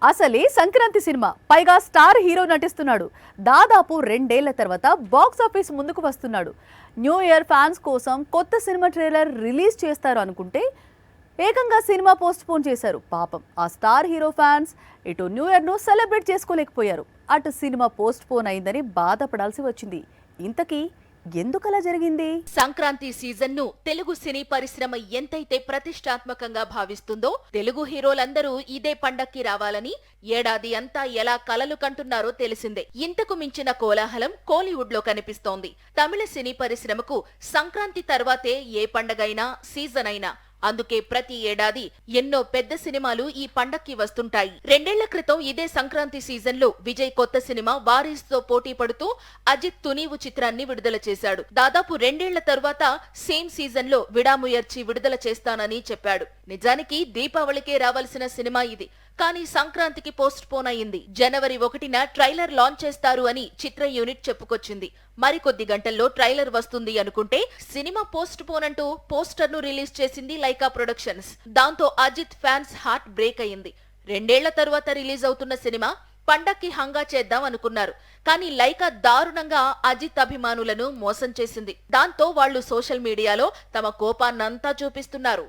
అసలే సంక్రాంతి సినిమా, పైగా star hero నటిస్తున్నాడు. దాదాపు 2 ఏళ్ల తర్వాత బాక్స్ ఆఫీస్ ముందుకు వస్తున్నాడు. న్యూ ఇయర్ ఫ్యాన్స్ కోసం కొత్త సినిమా ట్రైలర్ రిలీజ్ చేస్తారు అనుకుంటే ఏకంగా సినిమా పోస్ట్ పోన్ చేశారు. పాపం ఆ స్టార్ హీరో ఫ్యాన్స్ ఇటు న్యూ ఇయర్ ను సెలబ్రేట్ చేసుకోలేకపోయారు, అటు సినిమా పోస్ట్ పోన్ అయిందని బాధపడాల్సి వచ్చింది. ఇంతకీ ఎందుకలా జరిగింది? సంక్రాంతి సీజన్ ను తెలుగు సినీ పరిశ్రమ ఎంతైతే ప్రతిష్టాత్మకంగా భావిస్తుందో, తెలుగు హీరోలందరూ ఇదే పండక్కి రావాలని ఏడాది అంతా ఎలా కలలు కంటున్నారో తెలిసిందే. ఇంతకు మించిన కోలాహలం కోలీవుడ్ లో కనిపిస్తోంది. తమిళ సినీ పరిశ్రమకు సంక్రాంతి తర్వాతే ఏ పండగైనా సీజన్ అయినా, అందుకే ప్రతి ఏడాది ఎన్నో పెద్ద సినిమాలు ఈ పండక్కి వస్తుంటాయి. 2 ఏళ్ల క్రితం ఇదే సంక్రాంతి సీజన్ లో విజయ్ కొత్త సినిమా వారీస్ తో పోటీ పడుతూ అజిత్ తునీవు చిత్రాన్ని విడుదల చేశాడు. దాదాపు 2 ఏళ్ల తరువాత సేమ్ సీజన్ లో విడాముయర్చి విడుదల చేస్తానని చెప్పాడు. నిజానికి దీపావళికే రావాల్సిన సినిమా ఇది, కానీ సంక్రాంతికి పోస్ట్ పోన్ అయింది. జనవరి 1న ట్రైలర్ లాంచ్ చేస్తారు అని చిత్ర యూనిట్ చెప్పుకొచ్చింది. మరికొద్ది గంటల్లో ట్రైలర్ వస్తుంది అనుకుంటే సినిమా పోస్ట్ పోన్ అంటూ పోస్టర్ ను రిలీజ్ చేసింది లైకా ప్రొడక్షన్స్. దాంతో అజిత్ ఫ్యాన్స్ హార్ట్ బ్రేక్ అయింది. 2 ఏళ్ల తరువాత రిలీజ్ అవుతున్న సినిమా పండక్కి హంగా చేద్దాం అనుకున్నారు, కానీ లైకా దారుణంగా అజిత్ అభిమానులను మోసం చేసింది. దాంతో వాళ్లు సోషల్ మీడియాలో తమ కోపాన్నంతా చూపిస్తున్నారు.